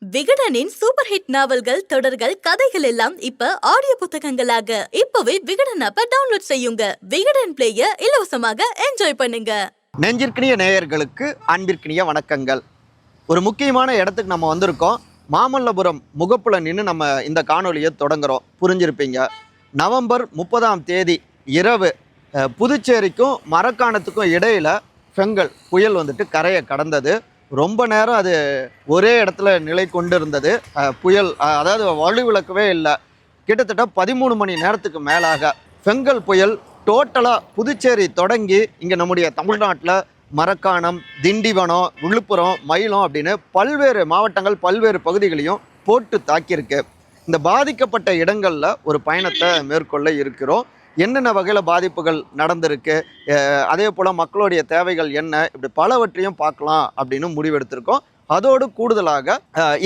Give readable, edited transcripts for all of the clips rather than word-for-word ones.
விகடனின் super hit நாவல்கள், தொடர்கள், கதைகள் எல்லாம் இப்ப ஆடியோ புத்தகங்களாக இப்பவே விகடன் ஆப்பை டவுன்லோட் செய்யுங்க. விகடன் பிளேய இலவசமாக என்ஜாய் பண்ணுங்க. நெஞ்சிற்கினிய நேயர்களுக்கு அன்பிற்கினிய வணக்கங்கள். ஒரு முக்கியமான இடத்துக்கு நம்ம வந்திருக்கோம். மாமல்லபுரம் முகப்புல நின்று நம்ம இந்த காணொலியை தொடங்குறோம். புரிஞ்சிருப்பீங்க. நவம்பர் 30ஆம் தேதி இரவு புதுச்சேரிக்கும் மரக்காணத்துக்கும் இடையில பெங்கல் புயல் வந்துட்டு கரையை கடந்தது. ரொம்ப நேரம் அது ஒரே இடத்துல நிலை கொண்டு இருந்தது. புயல் அதாவது வலுவிழக்கவே இல்லை. கிட்டத்தட்ட 13 மணி நேரத்துக்கு மேலாக பெங்கல் புயல் டோட்டலாக புதுச்சேரி தொடங்கி இங்கே நம்முடைய தமிழ்நாட்டில் மரக்காணம், திண்டிவனம், விழுப்புரம், மயிலம் அப்படின்னு பல்வேறு மாவட்டங்கள், பல்வேறு பகுதிகளையும் போட்டு தாக்கியிருக்கு. இந்த பாதிக்கப்பட்ட இடங்களில் ஒரு பயணத்தை மேற்கொள்ள இருக்கிறோம். என்னென்ன வகையில் பாதிப்புகள் நடந்திருக்கு, அதே போல் மக்களுடைய தேவைகள் என்ன, இப்படி பலவற்றையும் பார்க்கலாம் அப்படின்னு முடிவெடுத்திருக்கோம். அதோடு கூடுதலாக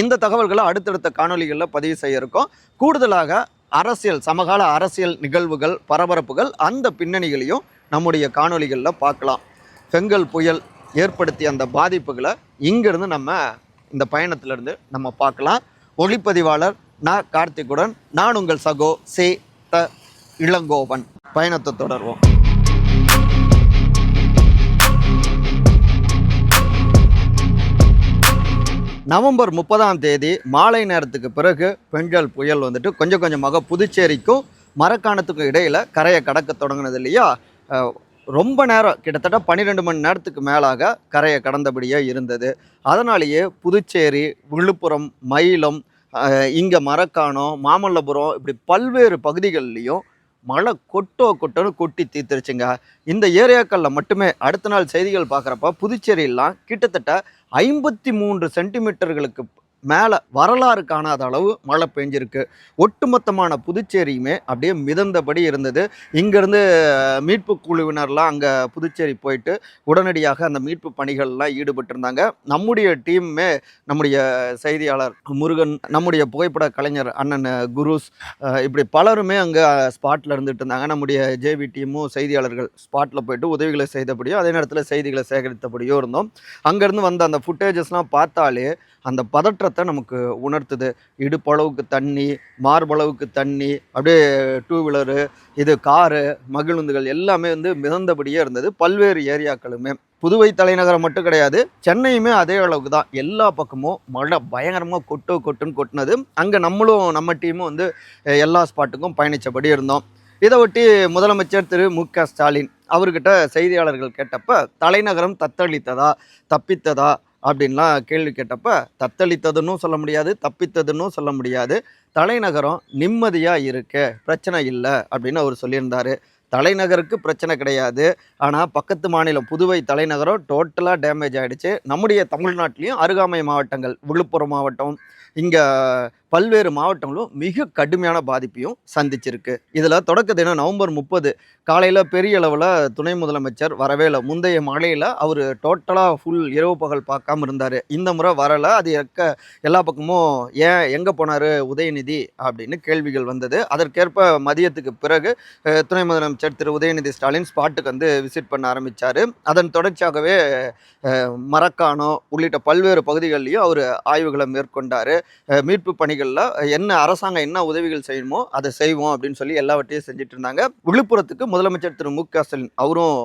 இந்த தகவல்களை அடுத்தடுத்த காணொலிகளில் பதிவு செய்ய இருக்கோம். கூடுதலாக அரசியல், சமகால அரசியல் நிகழ்வுகள், பரபரப்புகள், அந்த பின்னணிகளையும் நம்முடைய காணொலிகளில் பார்க்கலாம். பெங்கல் புயல் ஏற்படுத்திய அந்த பாதிப்புகளை இங்கிருந்து நம்ம இந்த பயணத்திலிருந்து நம்ம பார்க்கலாம். ஒளிப்பதிவாளர் நான் கார்த்திகுடன், நான் உங்கள் சகோ சே த இளங்கோவன். பயணத்தை தொடர்வோம். நவம்பர் 30ஆம் தேதி மாலை நேரத்துக்கு பிறகு பெங்கல் புயல் வந்துட்டு கொஞ்சம் கொஞ்சமாக புதுச்சேரிக்கும் மரக்காணத்துக்கும் இடையில் கரையை கடக்க தொடங்கினது இல்லையா. ரொம்ப நேரம், கிட்டத்தட்ட 12 மணி நேரத்துக்கு மேலாக கரையை கடந்தபடியாக இருந்தது. அதனாலேயே புதுச்சேரி, விழுப்புரம், மயிலம், இங்கே மரக்காணம், மாமல்லபுரம், இப்படி பல்வேறு பகுதிகள்லேயும் மழை கொட்டோன்னு கொட்டி தீர்த்துருச்சுங்க. இந்த ஏரியாக்களில் மட்டுமே அடுத்த நாள் செய்திகள் பார்க்குறப்ப புதுச்சேரியெல்லாம் கிட்டத்தட்ட 53 சென்டிமீட்டர்களுக்கு மேலே வரலாறு காணாத அளவு மழை பெஞ்சிருக்கு. ஒட்டுமொத்தமான புதுச்சேரியுமே அப்படியே மிதந்தபடி இருந்தது. இங்கேருந்து மீட்பு குழுவினர்லாம் அங்கே புதுச்சேரி போயிட்டு உடனடியாக அந்த மீட்பு பணிகள்லாம் ஈடுபட்டிருந்தாங்க. நம்முடைய டீமுமே, நம்முடைய செய்தியாளர் முருகன், நம்முடைய புகைப்பட கலைஞர் அண்ணன் குருஸ், இப்படி பலருமே அங்கே ஸ்பாட்டில் இருந்துகிட்டு இருந்தாங்க. நம்முடைய ஜேவி டீமும் செய்தியாளர்கள் ஸ்பாட்டில் போயிட்டு உதவிகளை செய்தபடியும் அதே நேரத்தில் செய்திகளை சேகரித்தபடியும் இருந்தோம். அங்கேருந்து வந்த அந்த ஃபுட்டேஜஸ்லாம் பார்த்தாலே அந்த பதற்றத்தை நமக்கு உணர்த்துது. இடுப்பளவுக்கு தண்ணி, மார்பளவுக்கு தண்ணி, அப்படியே டூ வீலரு, இது காரு, மகிழுந்துகள் எல்லாமே மிதந்தபடியே இருந்தது. பல்வேறு ஏரியாக்களுமே, புதுவை தலைநகரம் மட்டும் கிடையாது, சென்னையுமே அதே அளவுக்கு தான். எல்லா பக்கமும் மழை பயங்கரமாக கொட்டுன்னு கொட்டினது. அங்கே நம்மளும் நம்ம டீமும் எல்லா ஸ்பாட்டுக்கும் பயணித்தபடி இருந்தோம். இதை ஒட்டி முதலமைச்சர் திரு மு.க. ஸ்டாலின் அவர்கிட்ட செய்தியாளர்கள் கேட்டப்ப தலைநகரம் தப்பித்ததா அப்படின்லாம் கேள்வி கேட்டப்ப தத்தளித்ததுன்னு சொல்ல முடியாது, தப்பித்ததுன்னு சொல்ல முடியாது. தலைநகரம் நிம்மதியாக இருக்கு, பிரச்சனை இல்லை அப்படின்னு அவர் சொல்லியிருந்தார். தலைநகருக்கு பிரச்சனை கிடையாது, ஆனால் பக்கத்து மாநிலம் புதுவை தலைநகரம் டோட்டலாக டேமேஜ் ஆகிடுச்சு. நம்முடைய தமிழ்நாட்டிலையும் அருகாமை மாவட்டங்கள், விழுப்புரம் மாவட்டம், இங்கே பல்வேறு மாவட்டங்களும் மிக கடுமையான பாதிப்பையும் சந்திச்சிருக்கு. இதில் தொடக்க தினம் நவம்பர் 30 காலையில் பெரிய அளவில் துணை முதலமைச்சர் வரவே இல்லை. முந்தைய மழையில் அவர் டோட்டலாக ஃபுல் இரவு பகல் பார்க்காம இருந்தார். இந்த முறை வரலை. அது எல்லா பக்கமும் எங்கே போனார் உதயநிதி அப்படின்னு கேள்விகள் வந்தது. அதற்கேற்ப மதியத்துக்கு பிறகு துணை முதலமைச்சர் திரு உதயநிதி ஸ்டாலின் ஸ்பாட்டுக்கு விசிட் பண்ண ஆரம்பித்தார். அதன் தொடர்ச்சியாகவே மரக்காணம் உள்ளிட்ட பல்வேறு பகுதிகளிலையும் அவர் ஆய்வுகளை மேற்கொண்டார். மீட்பு பணிகளில் என்ன அரசாங்கம் என்ன உதவிகள் செய்யணுமோ அதை செய்வோம் அப்படின்னு சொல்லி எல்லாவற்றையும் செஞ்சுட்டு இருந்தாங்க. விழுப்புரத்துக்கு முதலமைச்சர் திரு மு.க. ஸ்டாலின் அவரும்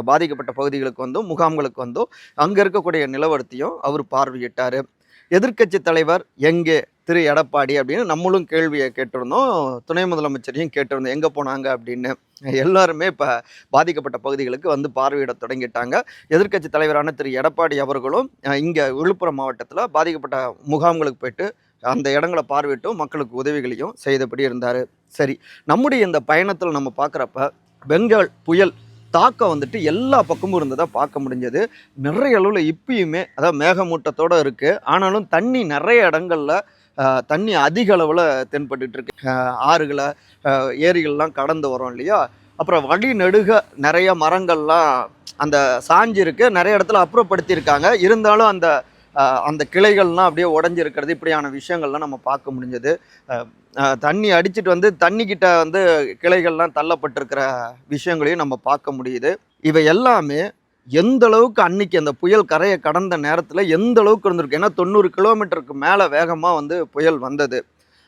பாதிக்கப்பட்ட பகுதிகளுக்கு முகாம்களுக்கு அங்கே இருக்கக்கூடிய நிலவரத்தையும் அவர் பார்வையிட்டார். எதிர்க்கட்சி தலைவர் எங்கே திரு எடப்பாடி அப்படின்னு நம்மளும் கேள்வியை கேட்டிருந்தோம். துணை முதலமைச்சரையும் கேட்டிருந்தோம் எங்கே போனாங்க அப்படின்னு. எல்லாருமே இப்போ பாதிக்கப்பட்ட பகுதிகளுக்கு பார்வையிட தொடங்கிட்டாங்க. எதிர்க்கட்சி தலைவரான திரு எடப்பாடி அவர்களும் இங்கே விழுப்புரம் மாவட்டத்தில் பாதிக்கப்பட்ட முகாம்களுக்கு போயிட்டு அந்த இடங்களை பார்வையிட்டும் மக்களுக்கு உதவிகளையும் செய்தபடி இருந்தார். சரி, நம்முடைய இந்த பயணத்தில் நம்ம பார்க்குறப்ப பெங்கால் புயல் தாக்கம் எல்லா பக்கமும் இருந்ததாக பார்க்க முடிஞ்சது. நிறைய அளவில் இப்பயுமே அதாவது மேகமூட்டத்தோடு இருக்குது. ஆனாலும் தண்ணி நிறைய இடங்களில் தண்ணி அதிக அளவில் தென்பட்டு இருக்கு. ஆறுகளை, ஏரிகள்லாம் கடந்து வரோம் இல்லையா. அப்புறம் வழி நெடுக நிறைய மரங்கள்லாம் அந்த சாஞ்சி இருக்குது. நிறைய இடத்துல அப்புறப்படுத்தியிருக்காங்க. இருந்தாலும் அந்த கிளைகள்லாம் அப்படியே உடஞ்சிருக்கிறது, இப்படியான விஷயங்கள்லாம் நம்ம பார்க்க முடிஞ்சது. தண்ணி அடிச்சுட்டு தண்ணிக்கிட்ட கிளைகள்லாம் தள்ளப்பட்டிருக்கிற விஷயங்களையும் நம்ம பார்க்க முடியுது. இவை எல்லாமே எந்த அளவுக்கு அன்னைக்கு அந்த புயல் கரையை கடந்த நேரத்தில் எந்த அளவுக்கு இருந்திருக்கு. ஏன்னா 90 கிலோமீட்டருக்கு மேலே வேகமாக வந்து புயல் வந்தது.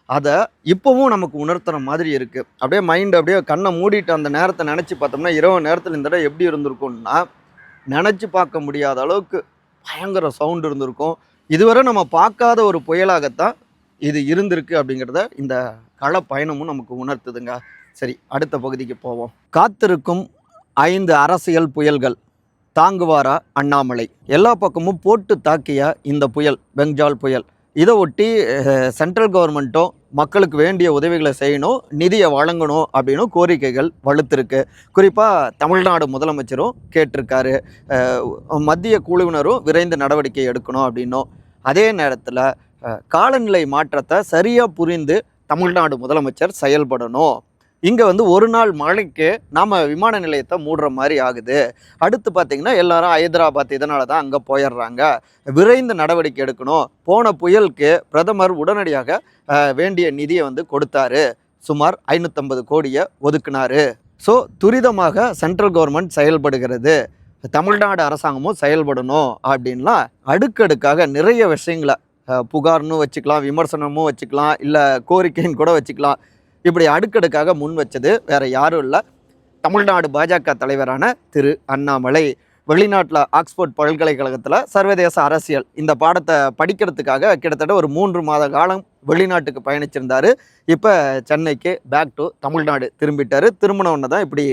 அதை இப்போவும் நமக்கு உணர்த்துற மாதிரி இருக்குது. அப்படியே மைண்ட் அப்படியே கண்ணை மூடிட்டு அந்த நேரத்தை நினச்சி பார்த்தோம்னா இரவு நேரத்தில் இந்த இடம் எப்படி இருந்திருக்கும்னா நினச்சி பார்க்க முடியாத அளவுக்கு பயங்கர சவுண்ட் இருந்திருக்கும். இதுவரை நம்ம பார்க்காத ஒரு புயலாகத்தான் இது இருந்திருக்கு அப்படிங்கிறத இந்த கள பயணமும் நமக்கு உணர்த்துதுங்க. சரி, அடுத்த பகுதிக்கு போவோம். காத்திருக்கும் 5 அரசியல் புயல்கள். தாங்குவாரா அண்ணாமலை? எல்லா பக்கமும் போட்டு தாக்கிய இந்த புயல், பெங்கால் புயல், இதை ஒட்டி சென்ட்ரல் கவர்மெண்ட்டும் மக்களுக்கு வேண்டிய உதவிகளை செய்யணும், நிதியை வழங்கணும் அப்படின்னு கோரிக்கைகள் வலுத்திருக்கு. குறிப்பாக தமிழ்நாடு முதலமைச்சரும் கேட்டிருக்காரு, மத்திய குழுவினரும் விரைந்து நடவடிக்கை எடுக்கணும் அப்படின்னும். அதே நேரத்தில் காலநிலை மாற்றத்தை சரியாக புரிந்து தமிழ்நாடு முதலமைச்சர் செயல்படணும். இங்கே வந்து ஒரு நாள் மழைக்கு நாம் விமான நிலையத்தை மூடுற மாதிரி ஆகுது. அடுத்து பார்த்திங்கன்னா எல்லாரும் ஹைதராபாத் இதனால தான் அங்கே போயிடுறாங்க. விரைந்து நடவடிக்கை எடுக்கணும். போன புயலுக்கு பிரதமர் உடனடியாக வேண்டிய நிதியை வந்து கொடுத்தாரு. சுமார் 550 கோடியை ஒதுக்குனாரு. ஸோ துரிதமாக சென்ட்ரல் கவர்மெண்ட் செயல்படுகிறது, தமிழ்நாடு அரசாங்கமும் செயல்படணும் அப்படின்லாம் அடுக்கடுக்காக நிறைய விஷயங்களை புகார்னு வச்சுக்கலாம், விமர்சனமும் வச்சுக்கலாம், இல்லை கோரிக்கைன்னு கூட வச்சுக்கலாம். இப்படி அடுக்கடுக்காக முன் வச்சது வேற யாரும் இல்லை, தமிழ்நாடு பாஜக தலைவரான திரு அண்ணாமலை. வெளிநாட்டில் ஆக்ஸ்போர்ட் பல்கலைக்கழகத்தில் சர்வதேச அரசியல் இந்த பாடத்தை படிக்கிறதுக்காக கிட்டத்தட்ட ஒரு 3 மாத காலம் வெளிநாட்டுக்கு பயணிச்சிருந்தார். இப்போ சென்னைக்கு பேக் டு தமிழ்நாடு திரும்பிட்டார். திரும்பினவுடனே தான் இப்படி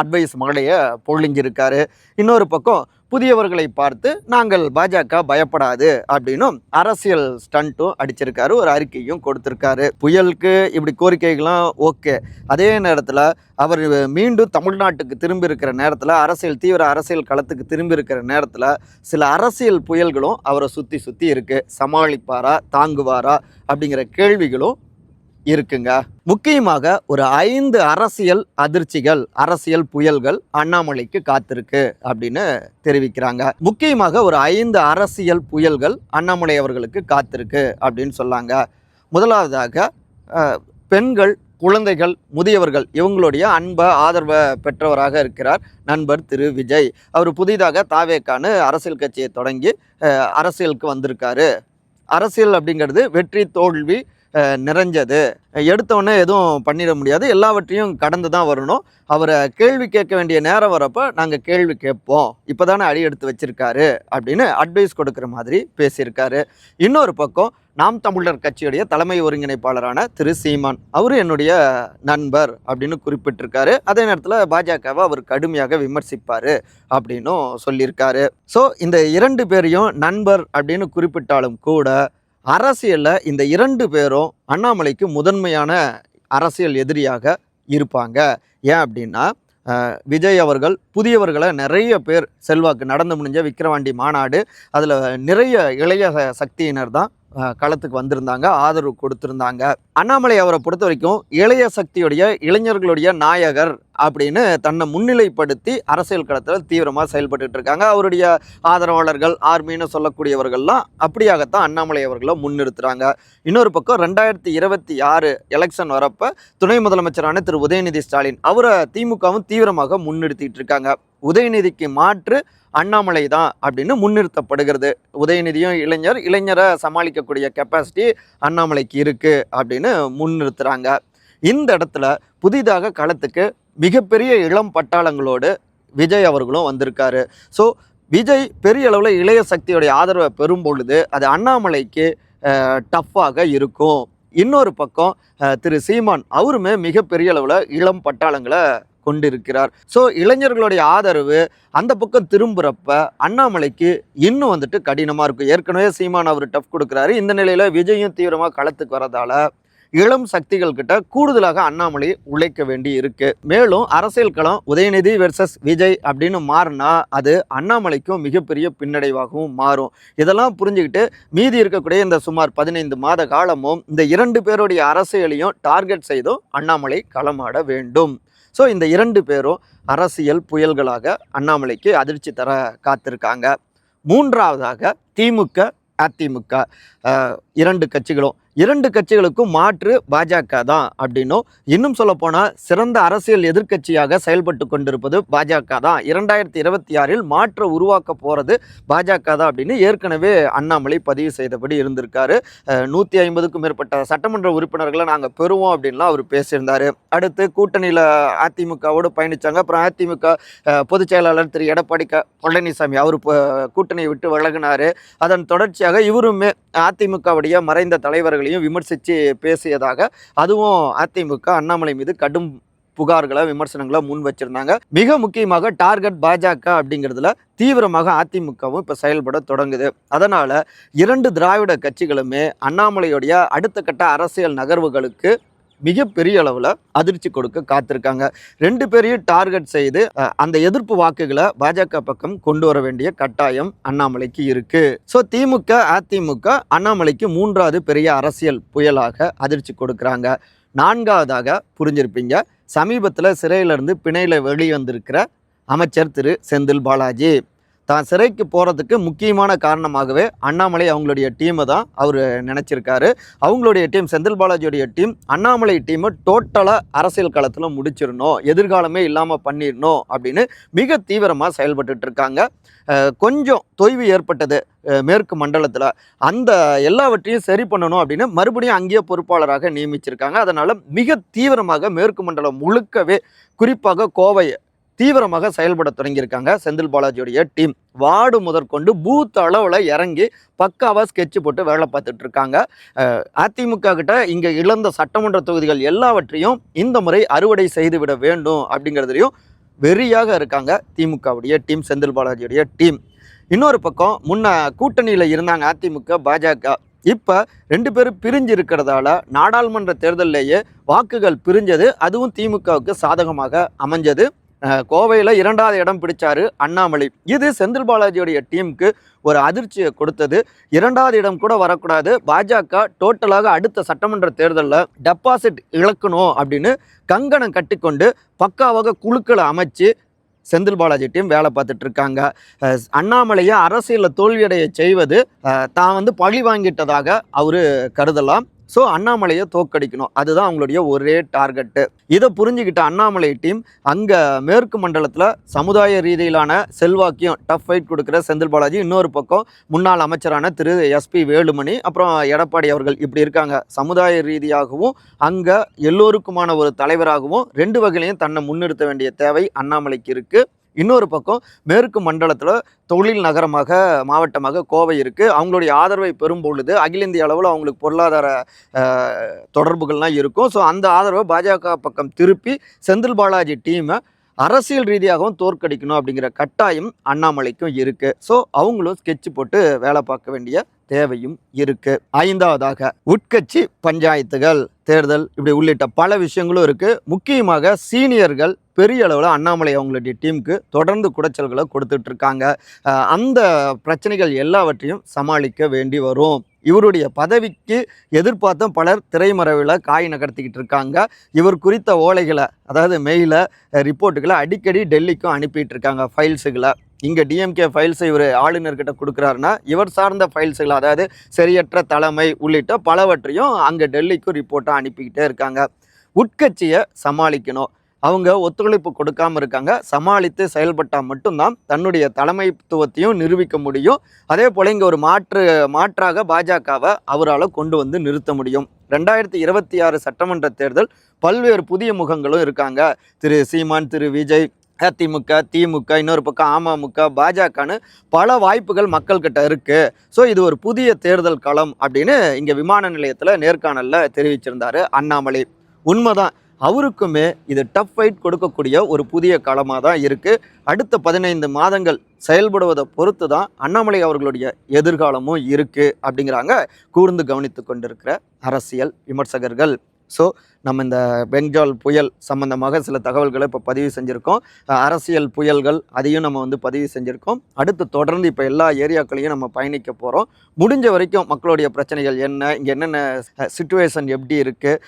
அட்வைஸ் மழையை பொழிஞ்சிருக்காரு. இன்னொரு பக்கம் புதியவர்களை பார்த்து நாங்கள் பாஜக பயப்படாது அப்படின்னும் அரசியல் ஸ்டண்ட்டும் அடிச்சிருக்காரு, ஒரு அறிக்கையும் கொடுத்துருக்காரு. புயலுக்கு இப்படி கோரிக்கைகள்லாம் ஓகே. அதே நேரத்தில் அவர் மீண்டும் தமிழ்நாட்டுக்கு திரும்பி இருக்கிற நேரத்தில், தீவிர அரசியல் களத்துக்கு திரும்பி இருக்கிற நேரத்தில் சில அரசியல் புயல்களும் அவரை சுற்றி சுற்றி இருக்குது. சமாளிப்பாரா, தாங்குவாரா அப்படிங்கிற கேள்விகளும் இருக்குங்க. முக்கியமாக ஒரு 5 அரசியல் அதிர்ச்சிகள், அரசியல் புயல்கள் அண்ணாமலைக்கு காத்திருக்கு அப்படின்னு தெரிவிக்கிறாங்க. முக்கியமாக ஒரு 5 அரசியல் புயல்கள் அண்ணாமலை அவர்களுக்கு காத்திருக்கு அப்படின்னு சொல்லாங்க. முதலாவதாக பெண்கள், குழந்தைகள், முதியவர்கள் இவங்களுடைய அன்பை ஆதரவை பெற்றவராக இருக்கிறார் நண்பர் திரு விஜய். அவர் புதிதாக தாவேக்கான்னு அரசியல் கட்சியை தொடங்கி அரசியலுக்கு வந்திருக்காரு. அரசியல் அப்படிங்கிறது வெற்றி தோல்வி நிறைஞ்சது, எடுத்தோடனே எதுவும் பண்ணிட முடியாது, எல்லாவற்றையும் கடந்து தான் வரணும். அவரை கேள்வி கேட்க வேண்டிய நேரம் வரப்போ நாங்கள் கேள்வி கேட்போம், இப்போ தானே அடி எடுத்து வச்சிருக்காரு அப்படின்னு அட்வைஸ் கொடுக்குற மாதிரி பேசியிருக்காரு. இன்னொரு பக்கம் நாம் தமிழர் கட்சியுடைய தலைமை ஒருங்கிணைப்பாளரான திரு சீமான், அவரு என்னுடைய நண்பர் அப்படின்னு குறிப்பிட்டிருக்காரு. அதே நேரத்தில் பாஜகவை அவர் கடுமையாக விமர்சிப்பார் அப்படின்னும் சொல்லியிருக்காரு. ஸோ இந்த 2 பேரையும் நண்பர் அப்படின்னு குறிப்பிட்டாலும் கூட அரசியலில் இந்த 2 பேரும் அண்ணாமலைக்கு முதன்மையான அரசியல் எதிரியாக இருப்பாங்க. ஏன் அப்படின்னா விஜய் அவர்கள் புதியவர்களை நிறைய பேர் செல்வாக்கு நடந்து முடிஞ்ச விக்கிரவாண்டி மாநாடு, அதில் நிறைய இளைய சக்தியினர் தான் களத்துக்கு வந்திருந்தாங்க, ஆதரவு கொடுத்துருந்தாங்க. அண்ணாமலை அவரை பொறுத்த வரைக்கும் இளைய சக்தியுடைய, இளைஞர்களுடைய நாயகர் அப்படின்னு தன்னை முன்னிலைப்படுத்தி அரசியல் களத்தில் தீவிரமாக செயல்பட்டு இருக்காங்க. அவருடைய ஆதரவாளர்கள், ஆர்மின்னு சொல்லக்கூடியவர்கள்லாம் அப்படியாகத்தான் அண்ணாமலை அவர்களை முன்னிறுத்துறாங்க. இன்னொரு பக்கம் 2026 எலெக்ஷன் வரப்ப துணை முதலமைச்சரான திரு உதயநிதி ஸ்டாலின் அவரை திமுகவும் தீவிரமாக முன்னிறுத்திட்டு இருக்காங்க. உதயநிதிக்கு மாற்று அண்ணாமலை தான் அப்படின்னு முன்னிறுத்தப்படுகிறது. உதயநிதியும் இளைஞரை சமாளிக்கக்கூடிய கெப்பாசிட்டி அண்ணாமலைக்கு இருக்கு அப்படின்னு முன்னிறுத்துறாங்க. இந்த இடத்துல புதிதாக களத்துக்கு மிகப்பெரிய இளம் பட்டாளங்களோடு விஜய் அவர்களும் வந்திருக்காரு. ஸோ விஜய் பெரிய அளவில் இளைய சக்தியோடைய ஆதரவை பெறும் பொழுது அது அண்ணாமலைக்கு டஃப்பாக இருக்கும். இன்னொரு பக்கம் திரு சீமான் அவருமே மிகப்பெரிய அளவில் இளம் பட்டாளங்களை கொண்டிருக்கிறார். ஸோ இளைஞர்களுடைய ஆதரவு அந்த பக்கம் திரும்புகிறப்ப அண்ணாமலைக்கு இன்னும் வந்துட்டு கடினமாக இருக்கும். ஏற்கனவே சீமான் அவர் டஃப் கொடுக்குறாரு. இந்த நிலையில் விஜயும் தீவிரமாக களத்துக்கு வரதால இளம் சக்திகள் கிட்ட கூடுதலாக அண்ணாமலை உழைக்க வேண்டி இருக்கு. மேலும் அரசியல் களம் உதயநிதி வெர்சஸ் விஜய் அப்படின்னு மாறினா அது அண்ணாமலைக்கும் மிகப்பெரிய பின்னடைவாகவும் மாறும். இதெல்லாம் புரிஞ்சுக்கிட்டு மீதி இருக்கக்கூடிய இந்த சுமார் 15 மாத காலமும் இந்த 2 பேருடைய அரசியலையும் டார்கெட் செய்தும் அண்ணாமலை களமாட வேண்டும். ஸோ இந்த 2 பேரும் அரசியல் புயல்களாக அண்ணாமலைக்கு அதிர்ச்சி தர காத்திருக்காங்க. மூன்றாவதாக திமுக, அதிமுக. இரண்டு கட்சிகளும். இரண்டு கட்சிகளுக்கும் மாற்று பாஜக தான் அப்படின்னும், இன்னும் சொல்லப்போனால் சிறந்த அரசியல் எதிர்க்கட்சியாக செயல்பட்டு கொண்டிருப்பது பாஜக தான், 2026 மாற்ற உருவாக்க போகிறது பாஜக தான் அப்படின்னு ஏற்கனவே அண்ணாமலை பதிவு செய்தபடி இருந்திருக்காரு. 150க்கும் மேற்பட்ட சட்டமன்ற உறுப்பினர்களை நாங்கள் பெறுவோம் அப்படின்லாம் அவர் பேசியிருந்தார். அடுத்து கூட்டணியில் அதிமுகவோடு பயணித்தாங்க. அப்புறம் அதிமுக பொதுச் செயலாளர் திரு எடப்பாடி பழனிசாமி அவர் கூட்டணியை விட்டு விலகினார். அதன் தொடர்ச்சியாக இவருமே அதிமுகவுடைய மறைந்த தலைவர்களையும் விமர்சித்து பேசியதாக, அதுவும் அதிமுக அண்ணாமலை மீது கடும் புகார்களை விமர்சனங்களை முன் வச்சிருந்தாங்க. மிக முக்கியமாக டார்கெட் பாஜக அப்படிங்கிறதுல தீவிரமாக அதிமுகவும் இப்போ செயல்பட தொடங்குது. அதனால இரண்டு திராவிட கட்சிகளுமே அண்ணாமலையுடைய அடுத்த கட்ட அரசியல் நகர்வுகளுக்கு மிகப்பெரிய அளவில் அதிர்ச்சி கொடுக்க காத்திருக்காங்க. ரெண்டு பேரையும் டார்கெட் செய்து அந்த எதிர்ப்பு வாக்குகளை பாஜக பக்கம் கொண்டு வர வேண்டிய கட்டாயம் அண்ணாமலைக்கு இருக்கு. ஸோ திமுக அதிமுக அண்ணாமலைக்கு மூன்றாவது பெரிய அரசியல் புயலாக அதிர்ச்சி கொடுக்குறாங்க. நான்காவதாக புரிஞ்சிருப்பீங்க, சமீபத்தில் சிறையிலிருந்து பிணையில் வெளிவந்திருக்கிற அமைச்சர் திரு செந்தில் பாலாஜி தான் சிறைக்கு போகிறதுக்கு முக்கியமான காரணமாகவே அண்ணாமலை அவங்களுடைய டீமை தான் அவர் நினச்சிருக்காரு. அவங்களுடைய டீம், செந்தில் பாலாஜியுடைய டீம் அண்ணாமலை டீமை டோட்டலாக அரசியல் களத்தில் முடிச்சிடணும், எதிர்காலமே இல்லாமல் பண்ணிடணும் அப்படின்னு மிக தீவிரமாக செயல்பட்டு இருக்காங்க. கொஞ்சம் தொய்வு ஏற்பட்டது மேற்கு மண்டலத்தில், அந்த எல்லாவற்றையும் சரி பண்ணணும் அப்படின்னு மறுபடியும் அங்கேயே பொறுப்பாளராக நியமிச்சிருக்காங்க. அதனால் மிக தீவிரமாக மேற்கு மண்டலம் முழுக்கவே, குறிப்பாக கோவை தீவிரமாக செயல்பட தொடங்கியிருக்காங்க செந்தில் பாலாஜியுடைய டீம். வார்டு முதற்கொண்டு பூத் அளவில் இறங்கி பக்காவாக ஸ்கெட்ச் போட்டு வேலை பார்த்துட்டு இருக்காங்க. அதிமுக கிட்ட இங்கே இழந்த சட்டமன்ற தொகுதிகள் எல்லாவற்றையும் இந்த முறை அறுவடை செய்துவிட வேண்டும் அப்படிங்கிறதுலையும் வெறியாக இருக்காங்க திமுகவுடைய டீம், செந்தில் பாலாஜியுடைய டீம். இன்னொரு பக்கம் முன்ன கூட்டணியில் இருந்தாங்க அதிமுக பாஜக, இப்போ ரெண்டு பேரும் பிரிஞ்சு இருக்கிறதால நாடாளுமன்ற தேர்தலிலேயே வாக்குகள் பிரிஞ்சது, அதுவும் திமுகவுக்கு சாதகமாக அமைஞ்சது. கோவையில் 2வது இடம் பிடிச்சாரு அண்ணாமலை. இது செந்தில் பாலாஜியுடைய டீமுக்கு ஒரு அதிர்ச்சியை கொடுத்தது. 2வது இடம் கூட வரக்கூடாது, பாஜக டோட்டலாக அடுத்த சட்டமன்ற தேர்தலில் டெபாசிட் இழக்கணும் அப்படின்னு கங்கணம் கட்டிக்கொண்டு பக்காவாக குழுக்களை அமைச்சு செந்தில் பாலாஜி டீம் வேலை பார்த்துட்டு இருக்காங்க. அண்ணாமலையை அரசியலில் தோல்வியடைய செய்வது தான் பழி வாங்கிட்டதாக அவர் கருதலாம். ஸோ அண்ணாமலையை தோற்கடிக்கணும், அதுதான் அவங்களுடைய ஒரே டார்கெட்டு. இதை புரிஞ்சுக்கிட்ட அண்ணாமலை டீம் அங்கே மேற்கு மண்டலத்தில் சமுதாய ரீதியிலான செல்வாக்கையும் டஃப் ஃபைட் கொடுக்குற செந்தில் பாலாஜி, இன்னொரு பக்கம் முன்னாள் அமைச்சரான திரு SP வேலுமணி, அப்புறம் எடப்பாடி அவர்கள் இப்படி இருக்காங்க. சமுதாய ரீதியாகவும் அங்கே எல்லோருக்குமான ஒரு தலைவராகவும் ரெண்டு வகையிலையும் தன்னை முன்னிறுத்த வேண்டிய தேவை அண்ணாமலைக்கு இருக்குது. இன்னொரு பக்கம் மேற்கு மண்டலத்தில் தொழில் நகரமாக மாவட்டமாக கோவை இருக்குது. அவங்களுடைய ஆதரவை பெறும் பொழுது அகில இந்திய அளவில் அவங்களுக்கு பொருளாதார தொடர்புகள்லாம் இருக்கும். ஸோ அந்த ஆதரவை பாஜக பக்கம் திருப்பி செந்தில் பாலாஜி டீமை அரசியல் ரீதியாகவும் தோற்கடிக்கணும் அப்படிங்கிற கட்டாயம் அண்ணாமலைக்கும் இருக்குது. ஸோ அவங்களும் ஸ்கெட்ச் போட்டு வேலை பார்க்க வேண்டிய தேவையும் இருக்கு. 5வதாக உட்கட்சி பஞ்சாயத்துகள், தேர்தல் இப்படி உள்ளிட்ட பல விஷயங்களும் இருக்கு. முக்கியமாக சீனியர்கள் பெரிய அளவில் அண்ணாமலை அவங்களுடைய டீமுக்கு தொடர்ந்து குடைச்சல்களை கொடுத்துட்டு இருக்காங்க. அந்த பிரச்சனைகள் எல்லாவற்றையும் சமாளிக்க வேண்டி வரும். இவருடைய பதவிக்கு எதிர்பார்த்தும் பலர் திரைமறைவில் காய் நகர்த்திக்கிட்டு இருக்காங்க. இவர் குறித்த ஓலைகளை, அதாவது மெயில ரிப்போர்ட்டுகளை அடிக்கடி டெல்லிக்கும் அனுப்பிட்டு இருக்காங்க, ஃபைல்ஸுகளை. இங்கே டிஎம்கே ஃபைல்ஸை இவர் ஆளுநர்கிட்ட கொடுக்குறாருன்னா இவர் சார்ந்த ஃபைல்ஸுகள், அதாவது சரியற்ற தலைமை உள்ளிட்ட பலவற்றையும் அங்கே டெல்லிக்கும் ரிப்போர்ட்டாக அனுப்பிக்கிட்டே இருக்காங்க. உட்கட்சியை சமாளிக்கணும், அவங்க ஒத்துழைப்பு கொடுக்காமல் இருக்காங்க. சமாளித்து செயல்பட்டால் மட்டும்தான் தன்னுடைய தலைமைத்துவத்தையும் நிரூபிக்க முடியும். அதே போல் இங்கே ஒரு மாற்றாக பாஜகவை அவரால் கொண்டு வந்து நிறுத்த முடியும். 2026 சட்டமன்ற தேர்தல் பல்வேறு புதிய முகங்களும் இருக்காங்க. திரு சீமான், திரு விஜய், அதிமுக, திமுக, இன்னொரு பக்கம் அமமுக, பாஜகன்னு பல வாய்ப்புகள் மக்கள்கிட்ட இருக்குது. ஸோ இது ஒரு புதிய தேர்தல் களம் அப்படின்னு இங்கே விமான நிலையத்தில் நேர்காணலில் தெரிவிச்சிருந்தார் அண்ணாமலை. உண்மைதான், அவருக்குமே இது டஃப் ஃபைட் கொடுக்கக்கூடிய ஒரு புதிய களமாக தான் இருக்குது. அடுத்த 15 மாதங்கள் செயல்படுவதை பொறுத்து தான் அண்ணாமலை அவர்களுடைய எதிர்காலமும் இருக்குது அப்படிங்கிறாங்க கூர்ந்து கவனித்து கொண்டிருக்கிற அரசியல் விமர்சகர்கள். ஸோ நம்ம இந்த பெங்கால் புயல் சம்பந்தமாக சில தகவல்களை இப்போ பதிவு செஞ்சுருக்கோம். அரசியல் புயல்கள் அதையும் நம்ம பதிவு செஞ்சுருக்கோம். அடுத்து தொடர்ந்து இப்போ எல்லா ஏரியாக்களையும் நம்ம பயணிக்க போகிறோம். முடிஞ்ச வரைக்கும் மக்களுடைய பிரச்சனைகள் என்ன, இங்கே என்னென்ன சிச்சுவேஷன் எப்படி இருக்குது,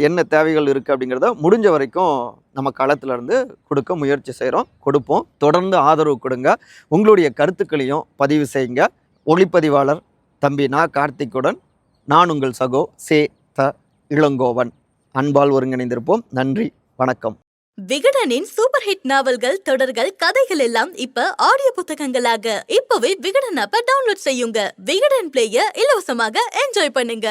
என்ன தேவைகள் இருக்குது அப்படிங்கிறத முடிஞ்ச வரைக்கும் நம்ம களத்திலேருந்து கொடுக்க முயற்சி செய்கிறோம், கொடுப்போம். தொடர்ந்து ஆதரவு கொடுங்க, உங்களுடைய கருத்துக்களையும் பதிவு செய்யுங்க. ஒளிப்பதிவாளர் தம்பி நான் கார்த்திக்குடன் நான் உங்கள் சகோ சே த இளங்கோவன். அன்பால் ஒருங்கிணைந்திருப்போம். நன்றி, வணக்கம். விகடனின் சூப்பர் ஹிட் நாவல்கள், தொடர்கள், கதைகள் எல்லாம் இப்ப ஆடியோ புத்தகங்களாக இப்பவே விகடன் ஆப்பை டவுன்லோட் செய்யுங்க. விகடன் பிளேய இலவசமாக என்ஜாய் பண்ணுங்க.